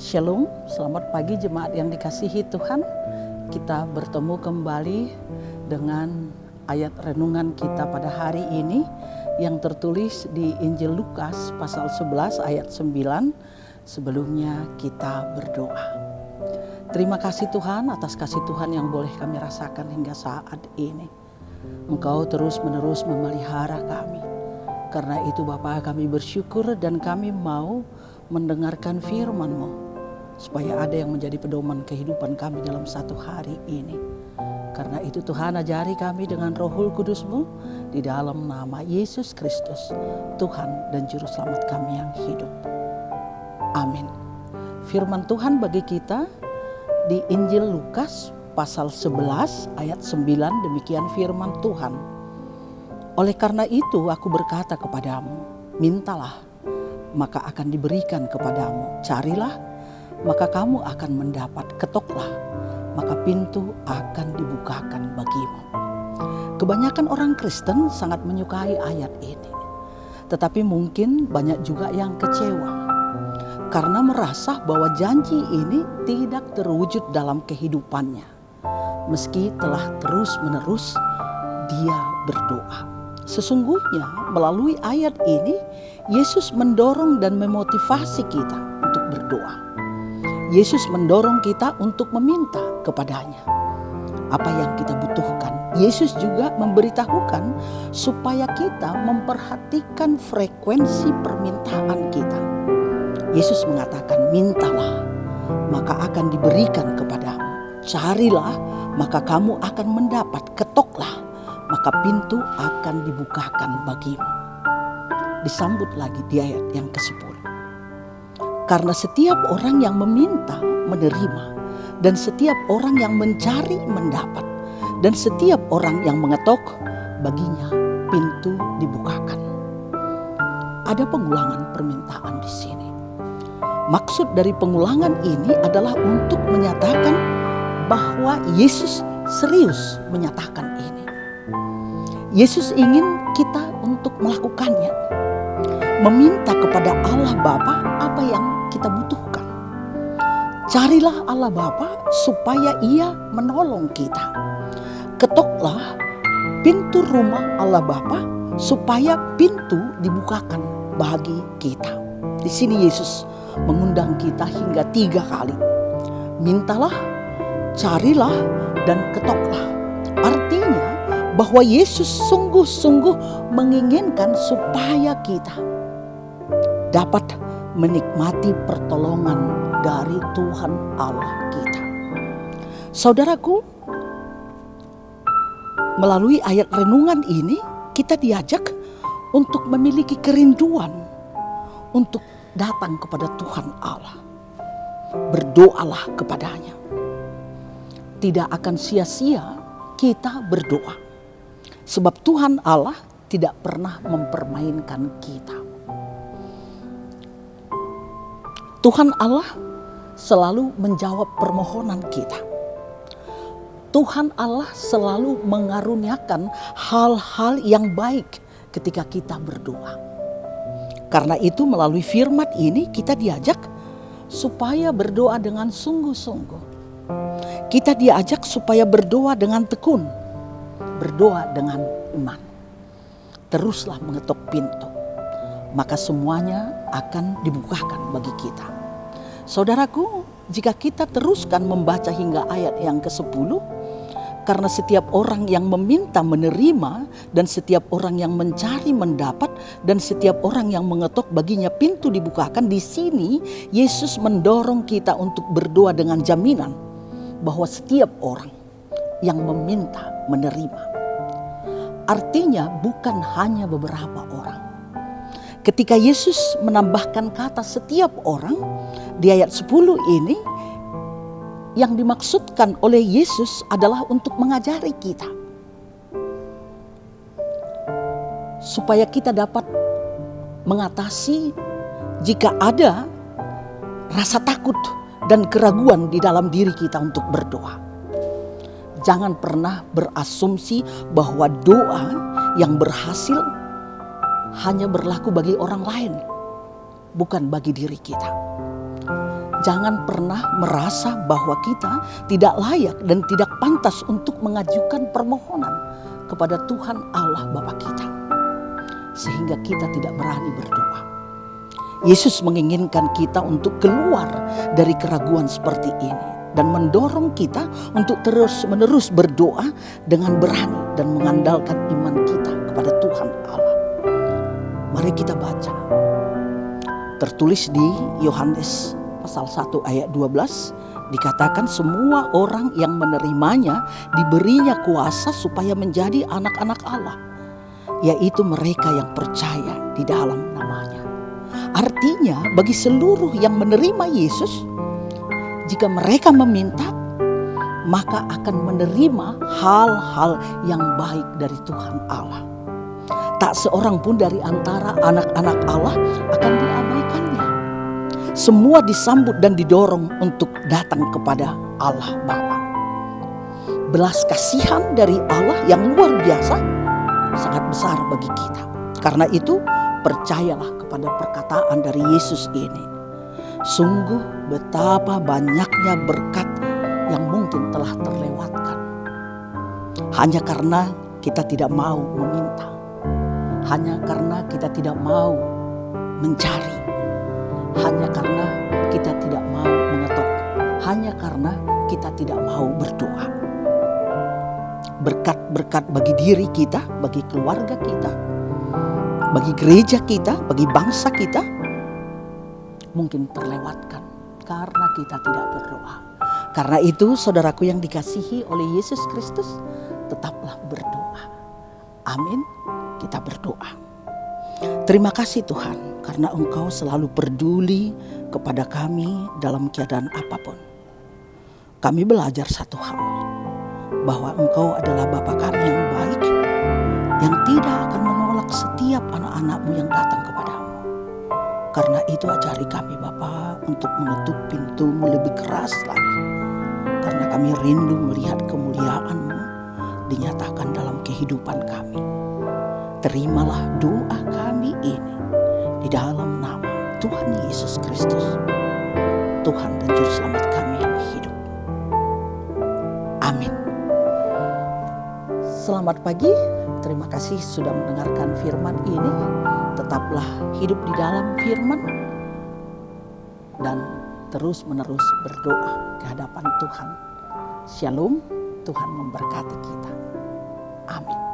Shalom, selamat pagi jemaat yang dikasihi Tuhan. Kita bertemu kembali dengan ayat renungan kita pada hari ini yang tertulis di Injil Lukas pasal 11 ayat 9. Sebelumnya kita berdoa. Terima kasih Tuhan atas kasih Tuhan yang boleh kami rasakan hingga saat ini. Engkau terus-menerus memelihara kami. Karena itu Bapa, kami bersyukur dan kami mau mendengarkan firman-Mu, supaya ada yang menjadi pedoman kehidupan kami dalam satu hari ini. Karena itu Tuhan, ajari kami dengan Roh Kudus-Mu di dalam nama Yesus Kristus, Tuhan dan Juru Selamat kami yang hidup. Amin. Firman Tuhan bagi kita di Injil Lukas pasal 11 ayat 9, demikian firman Tuhan. Oleh karena itu aku berkata kepadamu, mintalah, maka akan diberikan kepadamu. Carilah, maka kamu akan mendapat. Ketoklah, maka pintu akan dibukakan bagimu. Kebanyakan orang Kristen sangat menyukai ayat ini. Tetapi mungkin banyak juga yang kecewa karena merasa bahwa janji ini tidak terwujud dalam kehidupannya. Meski telah terus-menerus dia berdoa. Sesungguhnya melalui ayat ini Yesus mendorong dan memotivasi kita untuk berdoa. Yesus mendorong kita untuk meminta kepadanya apa yang kita butuhkan. Yesus juga memberitahukan supaya kita memperhatikan frekuensi permintaan kita. Yesus mengatakan, mintalah, maka akan diberikan kepadamu. Carilah, maka kamu akan mendapat. Ketoklah, maka pintu akan dibukakan bagimu. Disambut lagi di ayat yang ke-10. Karena setiap orang yang meminta menerima, dan setiap orang yang mencari mendapat, dan setiap orang yang mengetok baginya pintu dibukakan. Ada pengulangan permintaan di sini. Maksud dari pengulangan ini adalah untuk menyatakan bahwa Yesus serius menyatakan ini. Yesus ingin kita untuk melakukannya. Meminta kepada Allah Bapa apa yang kita butuhkan. Carilah Allah Bapa supaya Ia menolong kita. Ketoklah pintu rumah Allah Bapa supaya pintu dibukakan bagi kita. Di sini Yesus mengundang kita hingga 3 kali. Mintalah, carilah, dan ketoklah. Artinya bahwa Yesus sungguh-sungguh menginginkan supaya kita dapat menikmati pertolongan dari Tuhan Allah kita. Saudaraku, melalui ayat renungan ini kita diajak untuk memiliki kerinduan untuk datang kepada Tuhan Allah. Berdoalah kepadanya. Tidak akan sia-sia kita berdoa. Sebab Tuhan Allah tidak pernah mempermainkan kita. Tuhan Allah selalu menjawab permohonan kita. Tuhan Allah selalu mengaruniakan hal-hal yang baik ketika kita berdoa. Karena itu melalui firman ini kita diajak supaya berdoa dengan sungguh-sungguh. Kita diajak supaya berdoa dengan tekun, berdoa dengan iman. Teruslah mengetuk pintu, maka semuanya akan dibukakan bagi kita. Saudaraku, jika kita teruskan membaca hingga ayat yang ke-10, karena setiap orang yang meminta menerima, dan setiap orang yang mencari mendapat, dan setiap orang yang mengetok baginya pintu dibukakan. Di sini Yesus mendorong kita untuk berdoa dengan jaminan bahwa setiap orang yang meminta menerima. Artinya bukan hanya beberapa orang. Ketika Yesus menambahkan kata setiap orang di ayat 10 ini, yang dimaksudkan oleh Yesus adalah untuk mengajari kita supaya kita dapat mengatasi jika ada rasa takut dan keraguan di dalam diri kita untuk berdoa. Jangan pernah berasumsi bahwa doa yang berhasil hanya berlaku bagi orang lain, bukan bagi diri kita. Jangan pernah merasa bahwa kita tidak layak dan tidak pantas untuk mengajukan permohonan kepada Tuhan Allah Bapa kita, sehingga kita tidak berani berdoa. Yesus menginginkan kita untuk keluar dari keraguan seperti ini dan mendorong kita untuk terus-menerus berdoa dengan berani dan mengandalkan iman kita kepada Tuhan Allah. Mari kita baca. Tertulis di Yohanes pasal 1 ayat 12, dikatakan semua orang yang menerimanya diberinya kuasa supaya menjadi anak-anak Allah, yaitu mereka yang percaya di dalam namanya. Artinya bagi seluruh yang menerima Yesus, jika mereka meminta, maka akan menerima hal-hal yang baik dari Tuhan Allah. Tak seorang pun dari antara anak-anak Allah akan diabaikannya. Semua disambut dan didorong untuk datang kepada Allah Bapa. Belas kasihan dari Allah yang luar biasa sangat besar bagi kita. Karena itu percayalah kepada perkataan dari Yesus ini. Sungguh betapa banyaknya berkat yang mungkin telah terlewatkan. Hanya karena kita tidak mau meminta. Hanya karena kita tidak mau mencari. Hanya karena kita tidak mau mengetok. Hanya karena kita tidak mau berdoa. Berkat-berkat bagi diri kita, bagi keluarga kita, bagi gereja kita, bagi bangsa kita, mungkin terlewatkan karena kita tidak berdoa. Karena itu saudaraku yang dikasihi oleh Yesus Kristus, tetaplah berdoa. Amin. Kita berdoa. Terima kasih Tuhan, karena Engkau selalu peduli kepada kami dalam keadaan apapun. Kami belajar satu hal, bahwa Engkau adalah Bapa kami yang baik, yang tidak akan menolak setiap anak-anak-Mu yang datang kepadamu. Karena itu ajari kami Bapa untuk mengetuk pintu-Mu lebih keras lagi. Karena kami rindu melihat kemuliaan-Mu dinyatakan dalam kehidupan kami. Terimalah doa kami ini di dalam nama Tuhan Yesus Kristus, Tuhan dan Juru Selamat kami yang hidup. Amin. Selamat pagi, terima kasih sudah mendengarkan firman ini. Tetaplah hidup di dalam firman dan terus-menerus berdoa ke hadapan Tuhan. Shalom, Tuhan memberkati kita. Amin.